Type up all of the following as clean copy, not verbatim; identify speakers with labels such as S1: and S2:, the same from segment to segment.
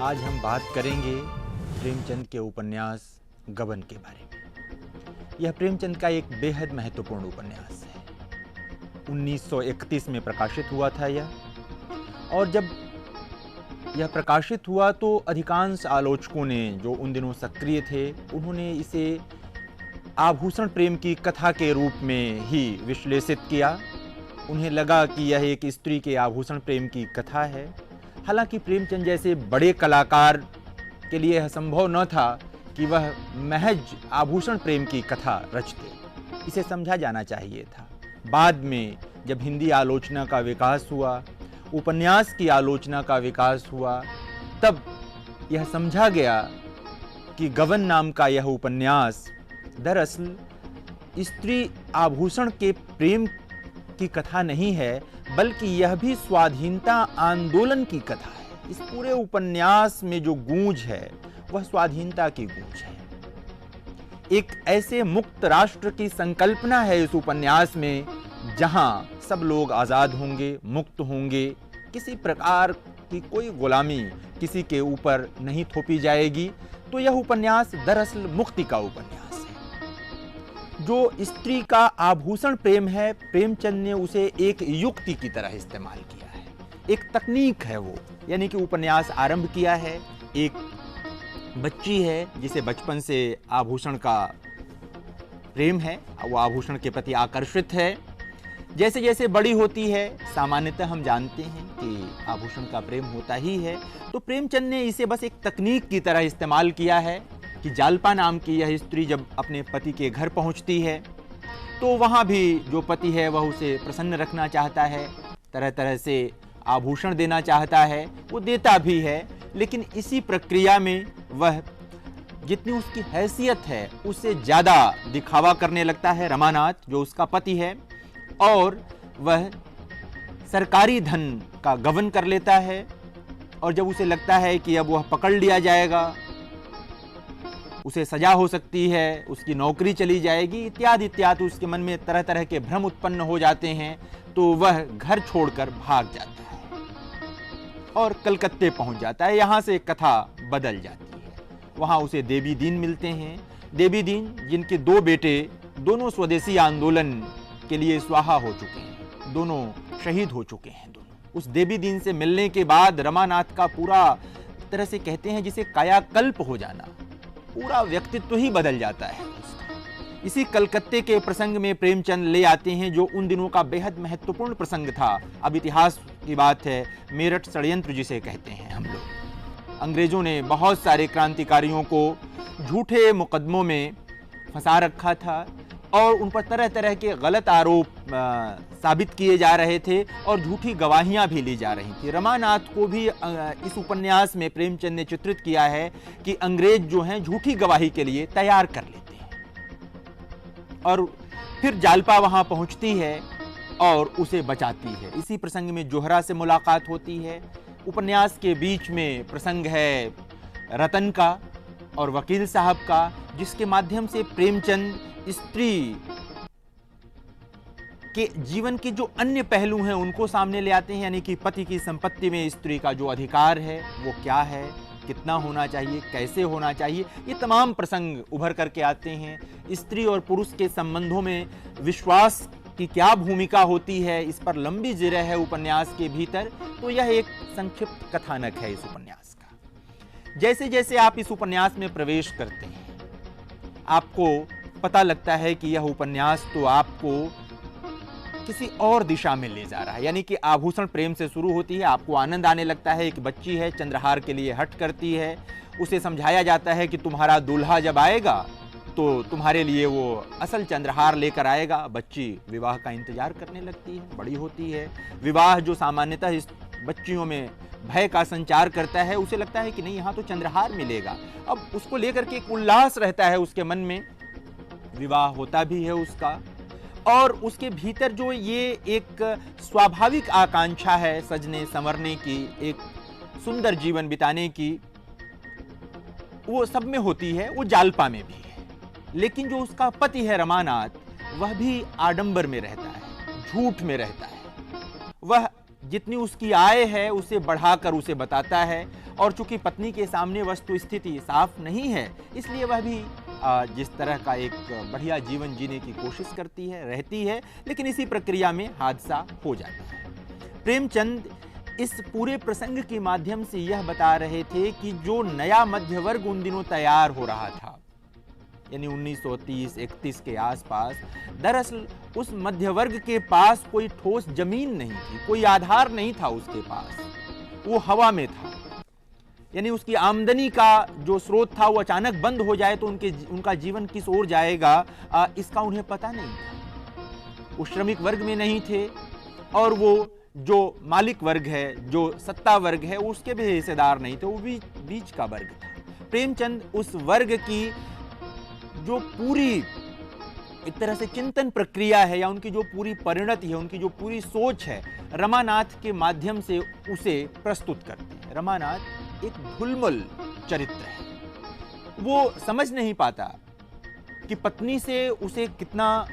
S1: आज हम बात करेंगे प्रेमचंद के उपन्यास गबन के बारे में। यह प्रेमचंद का एक बेहद महत्वपूर्ण उपन्यास है। 1931 में प्रकाशित हुआ था यह, और जब यह प्रकाशित हुआ तो अधिकांश आलोचकों ने, जो उन दिनों सक्रिय थे, उन्होंने इसे आभूषण प्रेम की कथा के रूप में ही विश्लेषित किया। उन्हें लगा कि यह एक स्त्री के आभूषण प्रेम की कथा है। हालांकि प्रेमचंद जैसे बड़े कलाकार के लिए यह संभव न था कि वह महज आभूषण प्रेम की कथा रचते। इसे समझा जाना चाहिए था। बाद में जब हिंदी आलोचना का विकास हुआ, उपन्यास की आलोचना का विकास हुआ, तब यह समझा गया कि गबन नाम का यह उपन्यास दरअसल स्त्री आभूषण के प्रेम की कथा नहीं है, बल्कि यह भी स्वाधीनता आंदोलन की कथा है। इस पूरे उपन्यास में जो गूंज है वह स्वाधीनता की गूंज है। एक ऐसे मुक्त राष्ट्र की संकल्पना है इस उपन्यास में, जहां सब लोग आजाद होंगे, मुक्त होंगे, किसी प्रकार की कोई गुलामी किसी के ऊपर नहीं थोपी जाएगी। तो यह उपन्यास दरअसल मुक्ति का उपन्यास है। जो स्त्री का आभूषण प्रेम है, प्रेमचंद ने उसे एक युक्ति की तरह इस्तेमाल किया है, एक तकनीक है वो। यानी कि उपन्यास आरंभ किया है, एक बच्ची है जिसे बचपन से आभूषण का प्रेम है, वो आभूषण के प्रति आकर्षित है। जैसे जैसे बड़ी होती है, सामान्यतः हम जानते हैं कि आभूषण का प्रेम होता ही है, तो प्रेमचंद ने इसे बस एक तकनीक की तरह इस्तेमाल किया है कि जालपा नाम की यह स्त्री जब अपने पति के घर पहुंचती है तो वहां भी जो पति है वह उसे प्रसन्न रखना चाहता है, तरह तरह से आभूषण देना चाहता है, वो देता भी है। लेकिन इसी प्रक्रिया में वह जितनी उसकी हैसियत है उससे ज़्यादा दिखावा करने लगता है रमानाथ, जो उसका पति है, और वह सरकारी धन का गबन कर लेता है। और जब उसे लगता है कि अब वह पकड़ लिया जाएगा, उसे सजा हो सकती है, उसकी नौकरी चली जाएगी, इत्यादि इत्यादि, उसके मन में तरह तरह के भ्रम उत्पन्न हो जाते हैं, तो वह घर छोड़कर भाग जाता है और कलकत्ते पहुंच जाता है। यहाँ से कथा बदल जाती है। वहाँ उसे देवी दीन मिलते हैं। देवी दीन, जिनके दो बेटे दोनों स्वदेशी आंदोलन के लिए स्वाहा हो चुके हैं, दोनों शहीद हो चुके हैं दोनों। उस देवी दीन से मिलने के बाद रमानाथ का पूरा तरह से कहते हैं जिसे कायाकल्प हो जाना, पूरा व्यक्तित्व ही बदल जाता है उसका। इसी कलकत्ते के प्रसंग में प्रेमचंद ले आते हैं जो उन दिनों का बेहद महत्वपूर्ण प्रसंग था। अब इतिहास की बात है, मेरठ षड्यंत्र जिसे कहते हैं हम लोग। अंग्रेजों ने बहुत सारे क्रांतिकारियों को झूठे मुकदमों में फंसा रखा था और उन पर तरह तरह के गलत आरोप साबित किए जा रहे थे और झूठी गवाहियां भी ली जा रही थी। रमानाथ को भी इस उपन्यास में प्रेमचंद ने चित्रित किया है कि अंग्रेज जो हैं झूठी गवाही के लिए तैयार कर लेते हैं और फिर जालपा वहां पहुंचती है और उसे बचाती है। इसी प्रसंग में जोहरा से मुलाकात होती है। उपन्यास के बीच में प्रसंग है रतन का और वकील साहब का, जिसके माध्यम से प्रेमचंद स्त्री के जीवन के जो अन्य पहलू हैं उनको सामने ले आते हैं। यानी कि पति की संपत्ति में स्त्री का जो अधिकार है वो क्या है, कितना होना चाहिए, कैसे होना चाहिए, ये तमाम प्रसंग उभर करके आते हैं। स्त्री और पुरुष के संबंधों में विश्वास की क्या भूमिका होती है, इस पर लंबी जिरह है उपन्यास के भीतर। तो यह एक संक्षिप्त कथानक है इस उपन्यास का। जैसे जैसे आप इस उपन्यास में प्रवेश करते हैं, आपको पता लगता है कि यह उपन्यास तो आपको किसी और दिशा में ले जा रहा है। यानी कि आभूषण प्रेम से शुरू होती है, आपको आनंद आने लगता है। एक बच्ची है, चंद्रहार के लिए हट करती है, उसे समझाया जाता है कि तुम्हारा दूल्हा जब आएगा तो तुम्हारे लिए वो असल चंद्रहार लेकर आएगा। बच्ची विवाह का इंतजार करने लगती है, बड़ी होती है। विवाह जो सामान्यतः इस बच्चियों में भय का संचार करता है, उसे लगता है कि नहीं, यहाँ तो चंद्रहार मिलेगा। अब उसको लेकर के एक उल्लास रहता है उसके मन में। विवाह होता भी है उसका, और उसके भीतर जो ये एक स्वाभाविक आकांक्षा है सजने संवरने की, एक सुंदर जीवन बिताने की, वो सब में होती है, वो जालपा में भी है। लेकिन जो उसका पति है रमानाथ, वह भी आडंबर में रहता है, झूठ में रहता है। वह जितनी उसकी आय है उसे बढ़ाकर उसे बताता है और चूंकि पत्नी के सामने वस्तु स्थिति साफ नहीं है, इसलिए वह भी जिस तरह का एक बढ़िया जीवन जीने की कोशिश करती है, रहती है, लेकिन इसी प्रक्रिया में हादसा हो जाता है। प्रेमचंद इस पूरे प्रसंग के माध्यम से यह बता रहे थे कि जो नया मध्य वर्ग उन दिनों तैयार हो रहा था, यानी 1930-31 के आसपास, दरअसल उस मध्य वर्ग के पास कोई ठोस जमीन नहीं थी, कोई आधार नहीं था उसके पास, वो हवा में था। यानी उसकी आमदनी का जो स्रोत था वो अचानक बंद हो जाए तो उनका जीवन किस ओर जाएगा, इसका उन्हें पता नहीं था। वो श्रमिक वर्ग में नहीं थे और वो जो मालिक वर्ग है, जो सत्ता वर्ग है, उसके भी हिस्सेदार नहीं थे, वो बीच का वर्ग था। प्रेमचंद उस वर्ग की जो पूरी एक तरह से चिंतन प्रक्रिया है या उनकी जो पूरी परिणति है, उनकी जो पूरी सोच है, रमानाथ के माध्यम से उसे प्रस्तुत करते हैं। रमानाथ एक ढुलमुल चरित्र है। वो समझ नहीं पाता कि पत्नी से उसे कितना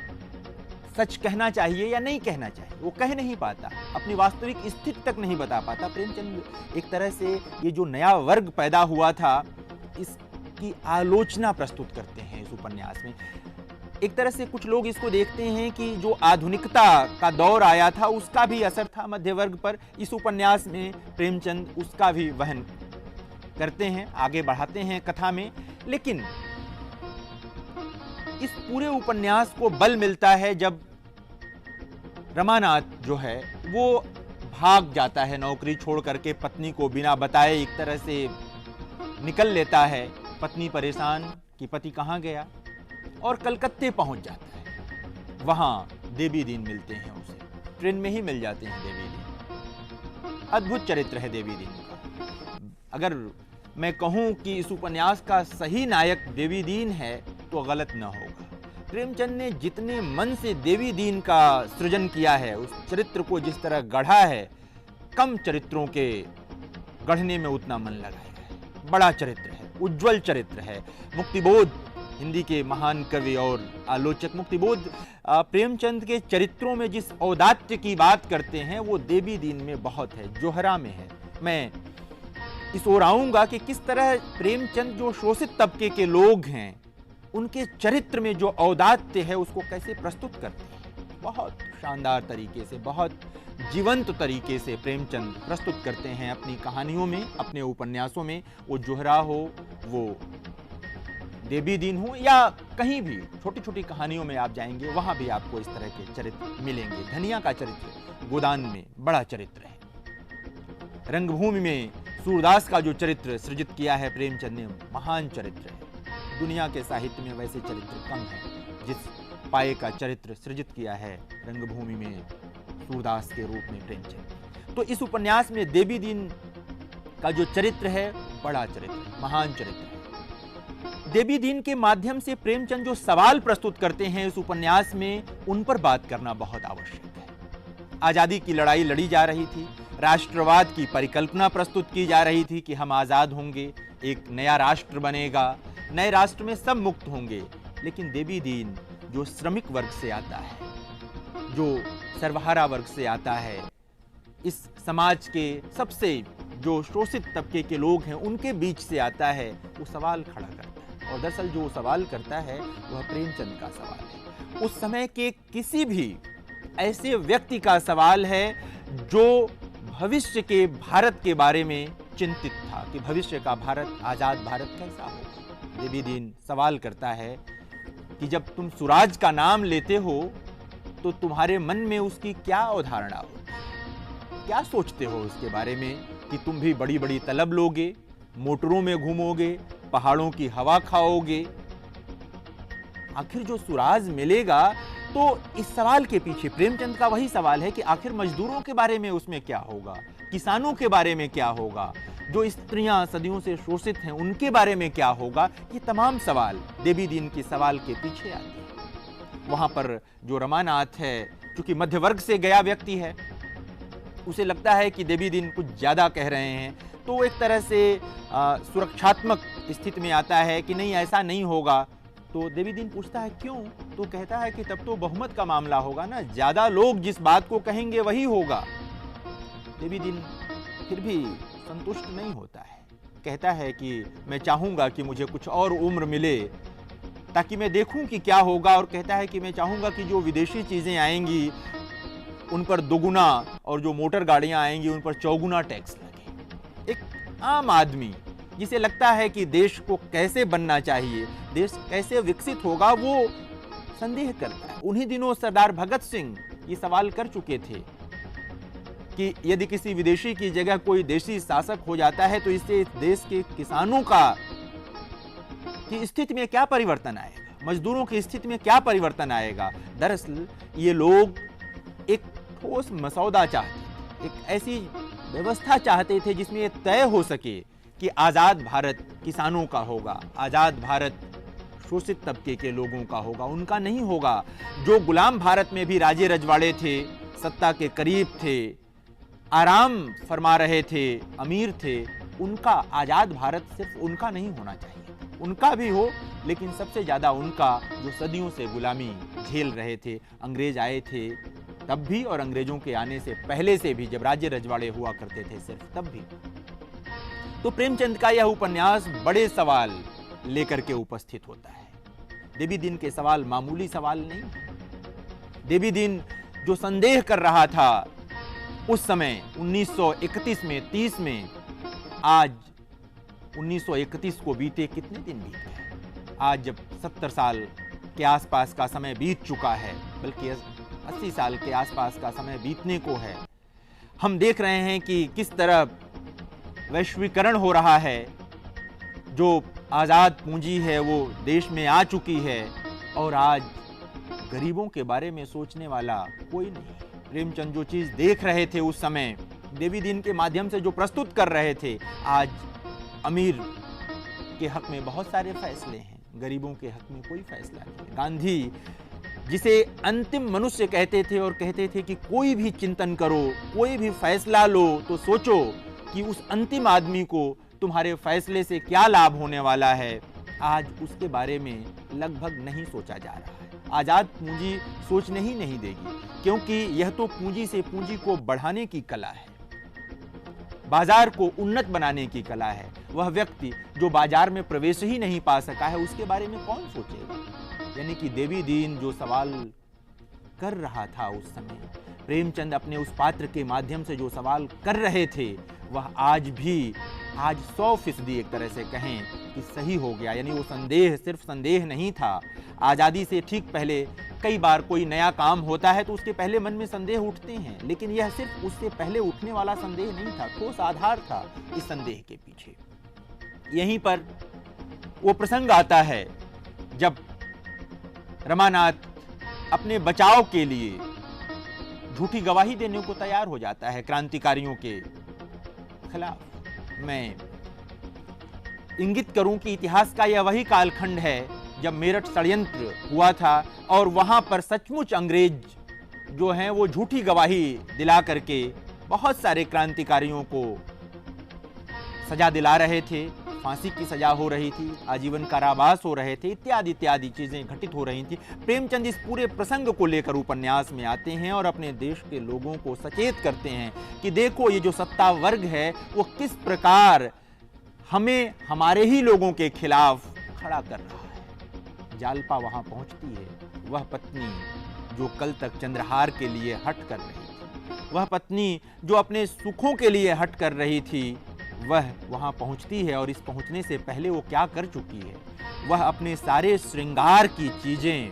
S1: सच कहना चाहिए या नहीं कहना चाहिए, वो कह नहीं पाता, अपनी वास्तविक स्थिति तक नहीं बता पाता। प्रेमचंद एक तरह से ये जो नया वर्ग पैदा हुआ था, इसकी आलोचना प्रस्तुत करते हैं इस उपन्यास में। एक तरह से कुछ लोग इसको देखते हैं कि जो आधुनिकता का दौर आया था उसका भी असर था मध्य वर्ग पर। इस उपन्यास में प्रेमचंद उसका भी वहन करते हैं, आगे बढ़ाते हैं कथा में। लेकिन इस पूरे उपन्यास को बल मिलता है जब रमानाथ जो है वो भाग जाता है, नौकरी छोड़ करके पत्नी को बिना बताए एक तरह से निकल लेता है। पत्नी परेशान कि पति कहाँ गया, और कलकत्ते पहुंच जाता है। वहां देवी दीन मिलते हैं उसे, ट्रेन में ही मिल जाते हैं देवी दीन। अद्भुत चरित्र है देवी दीन का। अगर मैं कहूं कि इस उपन्यास का सही नायक देवी दीन है तो गलत न होगा। प्रेमचंद ने जितने मन से देवी दीन का सृजन किया है, उस चरित्र को जिस तरह गढ़ा है, कम चरित्रों के गढ़ने में उतना मन लगाया है। बड़ा चरित्र है, उज्जवल चरित्र है। मुक्तिबोध, हिंदी के महान कवि और आलोचक मुक्तिबोध प्रेमचंद के चरित्रों में जिस औदात्य की बात करते हैं वो देवी दीन में बहुत है, जोहरा में है। मैं इस ओर आऊंगा कि किस तरह प्रेमचंद जो शोषित तबके के लोग हैं उनके चरित्र में जो औदात्य है उसको कैसे प्रस्तुत करते हैं। बहुत शानदार तरीके से, बहुत जीवंत तरीके से प्रेमचंद प्रस्तुत करते हैं अपनी कहानियों में, अपने उपन्यासों में। वो जोहरा हो, वो देवी दीन हो, या कहीं भी छोटी छोटी कहानियों में आप जाएंगे वहां भी आपको इस तरह के चरित्र मिलेंगे। धनिया का चरित्र गोदान में बड़ा चरित्र है। रंगभूमि में सूरदास का जो चरित्र सृजित किया है प्रेमचंद ने, महान चरित्र है। दुनिया के साहित्य में वैसे चरित्र कम है जिस पाए का चरित्र सृजित किया है रंगभूमि में सूरदास के रूप में प्रेमचंद। तो इस उपन्यास में देवी दीन का जो चरित्र है बड़ा चरित्र है, महान चरित्र है। देवी दीन के माध्यम से प्रेमचंद जो सवाल प्रस्तुत करते हैं इस उपन्यास में, उन पर बात करना बहुत आवश्यक है। आजादी की लड़ाई लड़ी जा रही थी, राष्ट्रवाद की परिकल्पना प्रस्तुत की जा रही थी कि हम आजाद होंगे, एक नया राष्ट्र बनेगा, नए राष्ट्र में सब मुक्त होंगे। लेकिन देवी दीन जो श्रमिक वर्ग से आता है, जो सर्वहारा वर्ग से आता है, इस समाज के सबसे जो शोषित तबके के लोग हैं उनके बीच से आता है, वो सवाल खड़ा करता है। और दरअसल जो सवाल करता है वह प्रेमचंद का सवाल है, उस समय के किसी भी ऐसे व्यक्ति का सवाल है जो भविष्य के भारत के बारे में चिंतित था कि भविष्य का भारत, आजाद भारत कैसा होगा। देवी दीन सवाल करता है कि जब तुम स्वराज का नाम लेते हो तो तुम्हारे मन में उसकी क्या अवधारणा हो, क्या सोचते हो उसके बारे में कि तुम भी बड़ी बड़ी तलब लोगे, मोटरों में घूमोगे, पहाड़ों की हवा खाओगे। आखिर जो स्वराज मिलेगा, तो इस सवाल के पीछे प्रेमचंद का वही सवाल है कि आखिर मजदूरों के बारे में उसमें क्या होगा, किसानों के बारे में क्या होगा, जो स्त्रियां सदियों से शोषित हैं उनके बारे में क्या होगा। ये तमाम सवाल देवी दीन के सवाल के पीछे आते हैं। वहां पर जो रमानाथ है, चूंकि मध्य वर्ग से गया व्यक्ति है, उसे लगता है कि देवी दीन कुछ ज्यादा कह रहे हैं, तो एक तरह से सुरक्षात्मक स्थिति में आता है कि नहीं, ऐसा नहीं होगा। तो देवी दीन पूछता है क्यों, तो कहता है कि तब तो बहुमत का मामला होगा ना, ज्यादा लोग जिस बात को कहेंगे वही होगा। देवी दीन फिर भी संतुष्ट नहीं होता है। कहता है कि मैं चाहूँगा कि मुझे कुछ और उम्र मिले ताकि मैं देखूं कि क्या होगा, और कहता है कि मैं चाहूँगा कि जो विदेशी चीज़ें आएंगी उन पर दोगुना और जो मोटर गाड़ियाँ आएंगी उन पर चौगुना टैक्स लगे। एक आम आदमी जिसे लगता है कि देश को कैसे बनना चाहिए, देश कैसे विकसित होगा, वो संदेह करता है। उन्हीं दिनों सरदार भगत सिंह ये सवाल कर चुके थे कि यदि किसी विदेशी की जगह कोई देशी शासक हो जाता है तो इससे इस देश के किसानों की स्थिति में क्या परिवर्तन आएगा, मजदूरों की स्थिति में क्या परिवर्तन आएगा। दरअसल ये लोग एक ठोस मसौदा चाहते, एक ऐसी व्यवस्था चाहते थे जिसमें यह तय हो सके कि आजाद भारत किसानों का होगा, आजाद भारत शोषित तबके के लोगों का होगा, उनका नहीं होगा। जो गुलाम भारत में भी राजे रजवाड़े थे, सत्ता के करीब थे, आराम फरमा रहे थे, अमीर थे, उनका आजाद भारत सिर्फ उनका नहीं होना चाहिए। उनका भी हो, लेकिन सबसे ज्यादा उनका जो सदियों से गुलामी झेल रहे थे। अंग्रेज आए थे तब भी और अंग्रेजों के आने से पहले से भी, जब राज्य रजवाड़े हुआ करते थे सिर्फ, तब भी। तो प्रेमचंद का यह उपन्यास बड़े सवाल लेकर के उपस्थित होता है। देवी दिन के सवाल मामूली सवाल नहीं। देवी दिन जो संदेह कर रहा था उस समय 1931 में, 30 में, आज 1931 को बीते कितने दिन बीत गए। आज जब 70 साल के आसपास का समय बीत चुका है, बल्कि 80 साल के आसपास का समय बीतने को है, हम देख रहे हैं कि किस तरह वैश्वीकरण हो रहा है। जो आज़ाद पूंजी है वो देश में आ चुकी है और आज गरीबों के बारे में सोचने वाला कोई नहीं। प्रेमचंद जो चीज़ देख रहे थे उस समय, देवी दिन के माध्यम से जो प्रस्तुत कर रहे थे, आज अमीर के हक में बहुत सारे फैसले हैं, गरीबों के हक में कोई फैसला नहीं। गांधी जिसे अंतिम मनुष्य कहते थे और कहते थे कि कोई भी चिंतन करो, कोई भी फैसला लो तो सोचो कि उस अंतिम आदमी को तुम्हारे फैसले से क्या लाभ होने वाला है, आज उसके बारे में लगभग नहीं सोचा जा रहा है। आजाद पूंजी सोचने ही नहीं देगी, क्योंकि यह तो पूंजी से पूंजी को बढ़ाने की कला है, बाजार को उन्नत बनाने की कला है। वह व्यक्ति जो बाजार में प्रवेश ही नहीं पा सका है, उसके बारे में कौन सोचेगा। यानी कि देवी दीन जो सवाल कर रहा था उस समय, प्रेमचंद अपने उस पात्र के माध्यम से जो सवाल कर रहे थे, वह आज 100% एक तरह से कहें कि सही हो गया। यानी वो संदेह सिर्फ संदेह नहीं था। आज़ादी से ठीक पहले कई बार कोई नया काम होता है तो उसके पहले मन में संदेह उठते हैं, लेकिन यह सिर्फ उससे पहले उठने वाला संदेह नहीं था, ठोस आधार था इस संदेह के पीछे। यहीं पर वो प्रसंग आता है जब रमानाथ अपने बचाव के लिए झूठी गवाही देने को तैयार हो जाता है क्रांतिकारियों के खिलाफ। मैं इंगित करूं कि इतिहास का यह वही कालखंड है जब मेरठ षड्यंत्र हुआ था और वहां पर सचमुच अंग्रेज जो हैं वो झूठी गवाही दिला करके बहुत सारे क्रांतिकारियों को सजा दिला रहे थे। फांसी की सजा हो रही थी, आजीवन कारावास हो रहे थे, इत्यादि इत्यादि चीजें घटित हो रही थी। प्रेमचंद इस पूरे प्रसंग को लेकर उपन्यास में आते हैं और अपने देश के लोगों को सचेत करते हैं कि देखो ये जो सत्ता वर्ग है वो किस प्रकार हमें हमारे ही लोगों के खिलाफ खड़ा कर रहा है। जालपा वहां पहुंचती है, वह पत्नी जो कल तक चंद्रहार के लिए हट कर रही थी, वह पत्नी जो अपने सुखों के लिए हट कर रही थी, वह वहां पहुंचती है। और इस पहुंचने से पहले वो क्या कर चुकी है, वह अपने सारे श्रृंगार की चीजें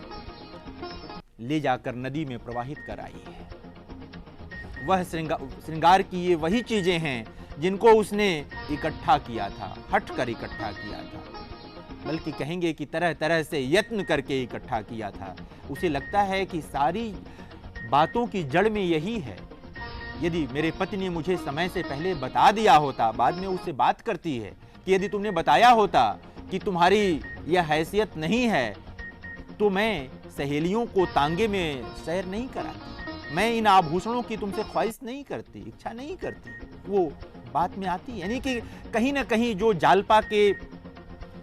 S1: ले जाकर नदी में प्रवाहित कर आई है। वह श्रृंगार की ये वही चीजें हैं जिनको उसने इकट्ठा किया था, हट कर इकट्ठा किया था, बल्कि कहेंगे कि तरह तरह से यत्न करके इकट्ठा किया था। उसे लगता है कि सारी बातों की जड़ में यही है। यदि मेरे पति ने मुझे समय से पहले बता दिया होता, बाद में उससे बात करती है कि यदि तुमने बताया होता कि तुम्हारी यह हैसियत नहीं है तो मैं सहेलियों को तांगे में सैर नहीं कराती, मैं इन आभूषणों की तुमसे ख्वाहिश नहीं करती, इच्छा नहीं करती। वो बात में आती है। यानी कि कहीं ना कहीं जो जालपा के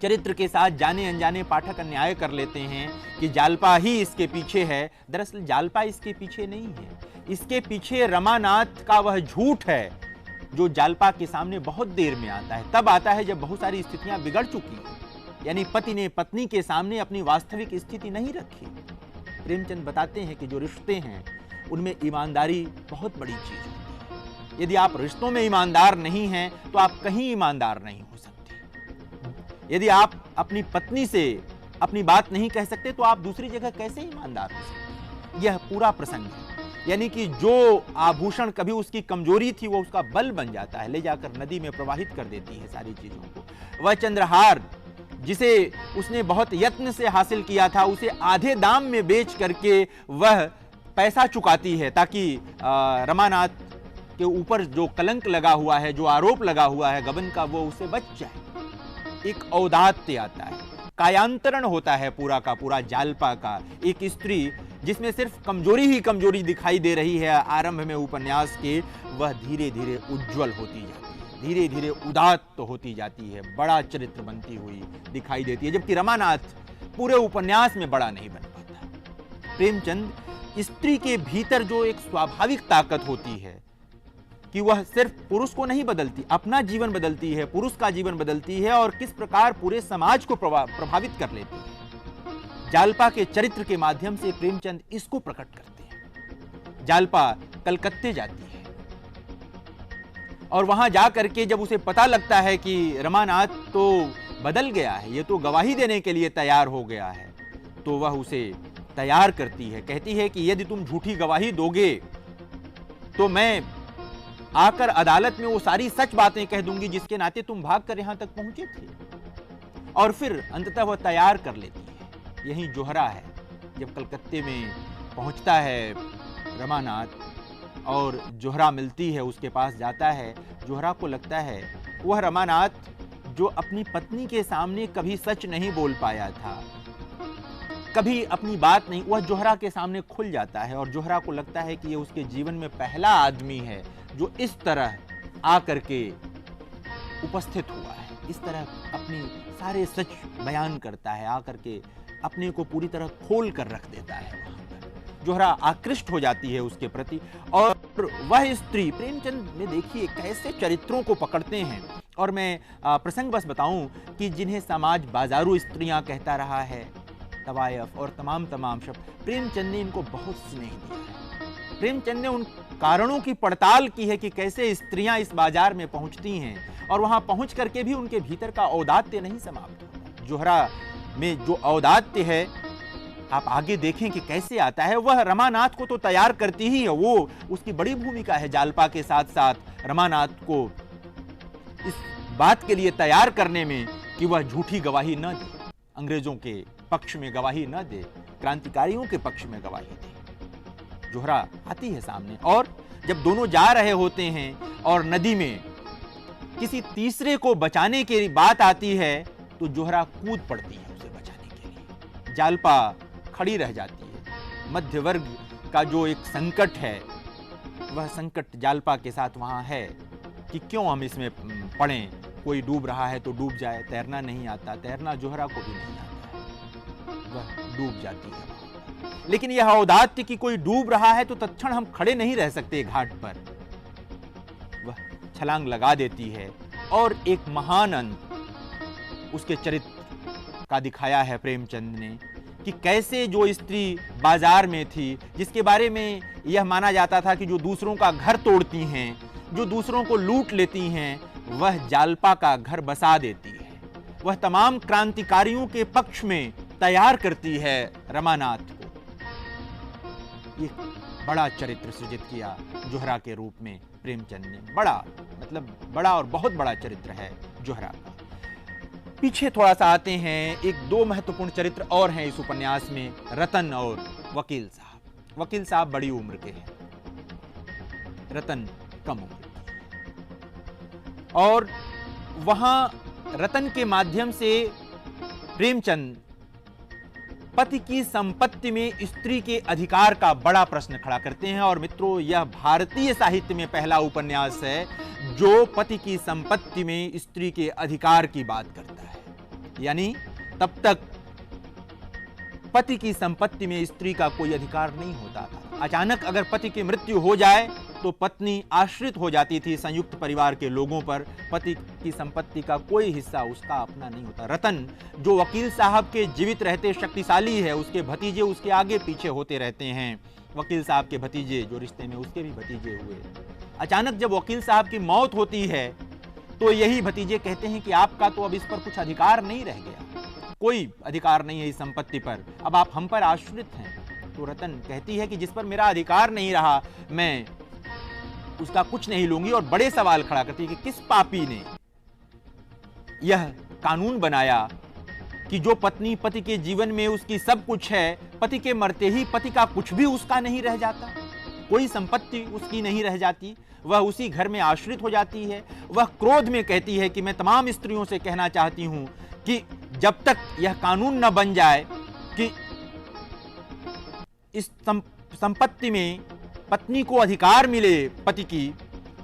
S1: चरित्र के साथ जाने अनजाने पाठक अन्याय कर लेते हैं कि जालपा ही इसके पीछे है। दरअसल जालपा इसके पीछे नहीं है, इसके पीछे रमानाथ का वह झूठ है जो जालपा के सामने बहुत देर में आता है, तब आता है जब बहुत सारी स्थितियां बिगड़ चुकी हैं, यानी पति ने पत्नी के सामने अपनी वास्तविक स्थिति नहीं रखी। प्रेमचंद बताते हैं कि जो रिश्ते हैं उनमें ईमानदारी बहुत बड़ी चीज होती है। यदि आप रिश्तों में ईमानदार नहीं हैं तो आप कहीं ईमानदार नहीं हो सकते। यदि आप अपनी पत्नी से अपनी बात नहीं कह सकते तो आप दूसरी जगह कैसे ईमानदार हो सकते। यह पूरा प्रसंग है, यानी कि जो आभूषण कभी उसकी कमजोरी थी वो उसका बल बन जाता है, ले जाकर नदी में प्रवाहित कर देती है सारी चीजों को। वह चंद्रहार जिसे उसने बहुत यत्न से हासिल किया था, उसे आधे दाम में बेच करके वह पैसा चुकाती है ताकि रमानाथ के ऊपर जो कलंक लगा हुआ है, जो आरोप लगा हुआ है गबन का, वो उसे बच जाए। एक औदात्य आता है, कायांतरण होता है पूरा का पूरा जालपा का। एक स्त्री जिसमें सिर्फ कमजोरी ही कमजोरी दिखाई दे रही है आरंभ में उपन्यास के, वह धीरे धीरे उज्जवल होती जाती है, धीरे धीरे उदात्त होती जाती है, बड़ा चरित्र बनती हुई दिखाई देती है, जबकि रमानाथ पूरे उपन्यास में बड़ा नहीं बन पाता। प्रेमचंद स्त्री के भीतर जो एक स्वाभाविक ताकत होती है कि वह सिर्फ पुरुष को नहीं बदलती, अपना जीवन बदलती है, पुरुष का जीवन बदलती है और किस प्रकार पूरे समाज को प्रभावित कर लेती है, जालपा के चरित्र के माध्यम से प्रेमचंद इसको प्रकट करते हैं। जालपा कलकत्ते जाती है और वहां जाकर के जब उसे पता लगता है कि रमानाथ तो बदल गया है, ये तो गवाही देने के लिए तैयार हो गया है, तो वह उसे तैयार करती है, कहती है कि यदि तुम झूठी गवाही दोगे तो मैं आकर अदालत में वो सारी सच बातें कह दूंगी जिसके नाते तुम भागकर यहां तक पहुंचे थे। और फिर अंततः वह तैयार कर लेती है। यही जोहरा है, जब कलकत्ते में पहुंचता है रमानाथ और जोहरा मिलती है, उसके पास जाता है, जोहरा को लगता है वह रमानाथ जो अपनी पत्नी के सामने कभी सच नहीं बोल पाया था, कभी अपनी बात नहीं, वह जोहरा के सामने खुल जाता है और जोहरा को लगता है कि यह उसके जीवन में पहला आदमी है जो इस तरह आकर के उपस्थित हुआ है, इस तरह अपनी सारे सच बयान करता है, आकर के अपने को पूरी तरह खोल कर रख देता है। वहां पर जोहरा आकृष्ट हो जाती है उसके प्रति। और वह स्त्री, प्रेमचंद ने देखिए कैसे चरित्रों को पकड़ते हैं। और मैं प्रसंग बस बताऊं कि जिन्हें समाज बाजारू स्त्रियां कहता रहा है, तवायफ और तमाम शब्द, प्रेमचंद ने इनको बहुत स्नेह दिया है। प्रेमचंद ने उन कारणों की पड़ताल की है कि कैसे स्त्रियां इस बाजार में पहुंचती हैं और वहां पहुंच करके भी उनके भीतर का औदात्य नहीं समाप्त होता। जोहरा में जो औदात्य है आप आगे देखें कि कैसे आता है। वह रमानाथ को तो तैयार करती ही है, वो उसकी बड़ी भूमिका है जालपा के साथ साथ रमानाथ को इस बात के लिए तैयार करने में कि वह झूठी गवाही न दे, अंग्रेजों के पक्ष में गवाही न दे, क्रांतिकारियों के पक्ष में गवाही दे। जोहरा आती है सामने और जब दोनों जा रहे होते हैं और नदी में किसी तीसरे को बचाने की बात आती है तो जोहरा कूद पड़ती है उसे बचाने के लिए। जालपा खड़ी रह जाती है। मध्य वर्ग का जो एक संकट है, वह संकट जालपा के साथ वहां है कि क्यों हम इसमें पड़ें, कोई डूब रहा है तो डूब जाए, तैरना नहीं आता, तैरना जोहरा को भी नहीं आता है, वह डूब जाती है। लेकिन यह औदात्य कि कोई डूब रहा है तो तत्क्षण हम खड़े नहीं रह सकते घाट पर, वह छलांग लगा देती है और एक महान अंत उसके चरित्र का दिखाया है प्रेमचंद ने कि कैसे जो स्त्री बाजार में थी, जिसके बारे में यह माना जाता था कि जो दूसरों का घर तोड़ती हैं, जो दूसरों को लूट लेती हैं, वह जालपा का घर बसा देती है। वह तमाम क्रांतिकारियों के पक्ष में तैयार करती है रमानाथ को। ये बड़ा चरित्र सृजित किया जोहरा के रूप में प्रेमचंद ने। बड़ा और बहुत बड़ा चरित्र है जोहरा का। पीछे थोड़ा सा आते हैं, एक दो महत्वपूर्ण चरित्र और हैं इस उपन्यास में, रतन और वकील साहब। वकील साहब बड़ी उम्र के हैं, रतन कम उम्र की। और वहां रतन के माध्यम से प्रेमचंद पति की संपत्ति में स्त्री के अधिकार का बड़ा प्रश्न खड़ा करते हैं। और मित्रों, यह भारतीय साहित्य में पहला उपन्यास है जो पति की संपत्ति में स्त्री के अधिकार की बात करता है। यानी तब तक पति की संपत्ति में स्त्री का कोई अधिकार नहीं होता था। अचानक अगर पति की मृत्यु हो जाए तो पत्नी आश्रित हो जाती थी संयुक्त परिवार के लोगों पर, पति की संपत्ति का कोई हिस्सा उसका अपना नहीं होता। रतन जो वकील साहब के जीवित रहते शक्तिशाली है, उसके भतीजे उसके आगे पीछे होते रहते हैं। वकील साहब के भतीजे जो रिश्ते में उसके भी भतीजे हुए, अचानक जब वकील साहब की मौत होती है तो यही भतीजे कहते हैं कि आपका तो अब इस पर कुछ अधिकार नहीं रह गया, कोई अधिकार नहीं है इस संपत्ति पर, अब आप हम पर आश्रित हैं। तो रतन कहती है कि जिस पर मेरा अधिकार नहीं रहा मैं उसका कुछ नहीं लूंगी, और बड़े सवाल खड़ा करती है कि किस पापी ने यह कानून बनाया कि जो पत्नी पति के जीवन में उसकी सब कुछ है, पति के मरते ही पति का कुछ भी उसका नहीं रह जाता, कोई संपत्ति उसकी नहीं रह जाती, वह उसी घर में आश्रित हो जाती है। वह क्रोध में कहती है कि मैं तमाम स्त्रियों से कहना चाहती हूं कि जब तक यह कानून न बन जाए कि इस संपत्ति में पत्नी को अधिकार मिले पति की,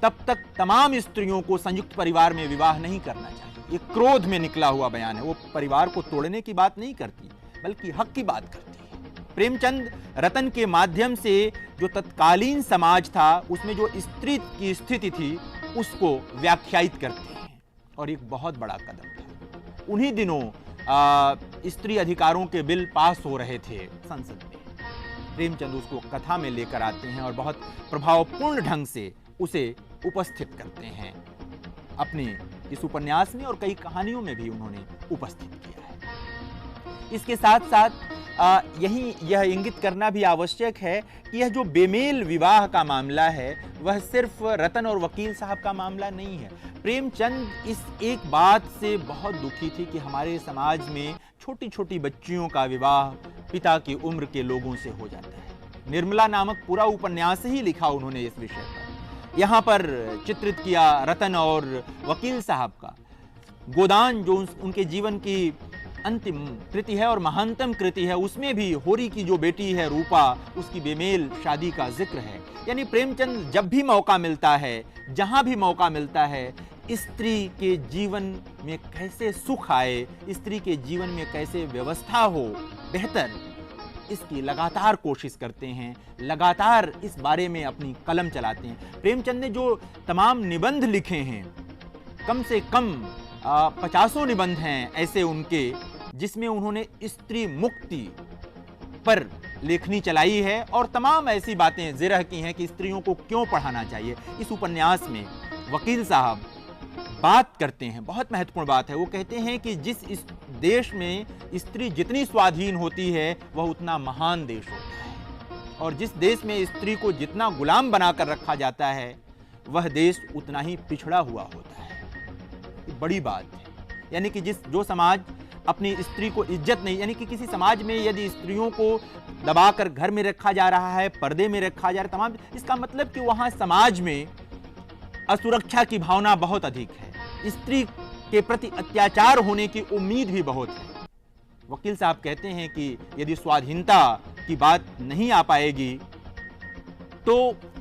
S1: तब तक तमाम स्त्रियों को संयुक्त परिवार में विवाह नहीं करना चाहिए। ये क्रोध में निकला हुआ बयान है। वो परिवार को तोड़ने की बात नहीं करती, बल्कि हक की बात करती है। प्रेमचंद रतन के माध्यम से जो तत्कालीन समाज था उसमें जो स्त्री की स्थिति थी उसको व्याख्यायित करते हैं, और एक बहुत बड़ा कदम था। उन्हीं दिनों स्त्री अधिकारों के बिल पास हो रहे थे संसद में। प्रेमचंद उसको कथा में लेकर आते हैं और बहुत प्रभावपूर्ण ढंग से उसे उपस्थित करते हैं अपने इस उपन्यास में, और कई कहानियों में भी उन्होंने उपस्थित किया है। इसके साथ साथ यह इंगित करना भी आवश्यक है कि यह जो बेमेल विवाह का मामला है वह सिर्फ रतन और वकील साहब का मामला नहीं है। प्रेमचंद इस एक बात से बहुत दुखी थी कि हमारे समाज में छोटी छोटी बच्चियों का विवाह पिता की उम्र के लोगों से हो जाता है। निर्मला नामक पूरा उपन्यास ही लिखा उन्होंने इस विषय पर। यहाँ पर चित्रित किया रतन और वकील साहब का। गोदान जो उनके जीवन की अंतिम कृति है और महानतम कृति है, उसमें भी होरी की जो बेटी है रूपा, उसकी बेमेल शादी का जिक्र है। यानी प्रेमचंद जब भी मौका मिलता है, जहां भी मौका मिलता है, स्त्री के जीवन में कैसे सुख आए, स्त्री के जीवन में कैसे व्यवस्था हो बेहतर, इसकी लगातार कोशिश करते हैं, लगातार इस बारे में अपनी कलम चलाते हैं। प्रेमचंद ने जो तमाम निबंध लिखे हैं, कम से कम 50 निबंध हैं ऐसे उनके, जिसमें उन्होंने स्त्री मुक्ति पर लेखनी चलाई है और तमाम ऐसी बातें जिरह की हैं कि स्त्रियों को क्यों पढ़ाना चाहिए। इस उपन्यास में वकील साहब बात करते हैं, बहुत महत्वपूर्ण बात है। वो कहते हैं कि जिस इस देश में स्त्री जितनी स्वाधीन होती है वह उतना महान देश होता है, और जिस देश में स्त्री को जितना गुलाम बनाकर रखा जाता है वह देश उतना ही पिछड़ा हुआ होता है। ये बड़ी बात है। यानी कि जो समाज अपनी स्त्री को इज्जत नहीं, यानी कि किसी समाज में यदि स्त्रियों को दबाकर घर में रखा जा रहा है, पर्दे में रखा जा रहा है, तमाम, इसका मतलब कि वहां समाज में असुरक्षा की भावना बहुत अधिक है, स्त्री के प्रति अत्याचार होने की उम्मीद भी बहुत है। वकील साहब कहते हैं कि यदि स्वाधीनता की बात नहीं आ पाएगी तो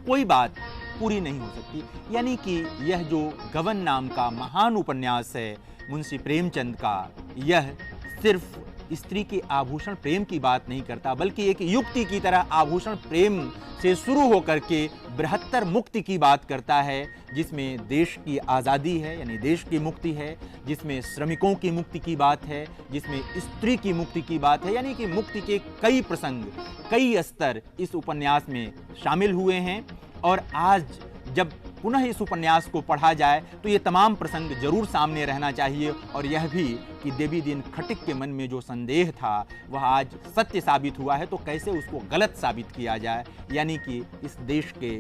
S1: कोई बात पूरी नहीं हो सकती। यानी कि यह जो गबन नाम का महान उपन्यास है मुंशी प्रेमचंद का, यह सिर्फ स्त्री के आभूषण प्रेम की बात नहीं करता, बल्कि एक युक्ति की तरह आभूषण प्रेम से शुरू होकर के बृहत्तर मुक्ति की बात करता है, जिसमें देश की आज़ादी है, यानी देश की मुक्ति है, जिसमें श्रमिकों की मुक्ति की बात है, जिसमें स्त्री की मुक्ति की बात है। यानी कि मुक्ति के कई प्रसंग, कई स्तर इस उपन्यास में शामिल हुए हैं, और आज जब पुनः इस उपन्यास को पढ़ा जाए तो ये तमाम प्रसंग जरूर सामने रहना चाहिए, और यह भी कि देवी दिन खटिक के मन में जो संदेह था वह आज सत्य साबित हुआ है, तो कैसे उसको गलत साबित किया जाए, यानी कि इस देश के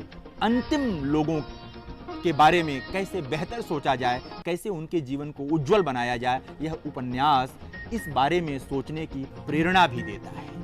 S1: अंतिम लोगों के बारे में कैसे बेहतर सोचा जाए, कैसे उनके जीवन को उज्जवल बनाया जाए, यह उपन्यास इस बारे में सोचने की प्रेरणा भी देता है।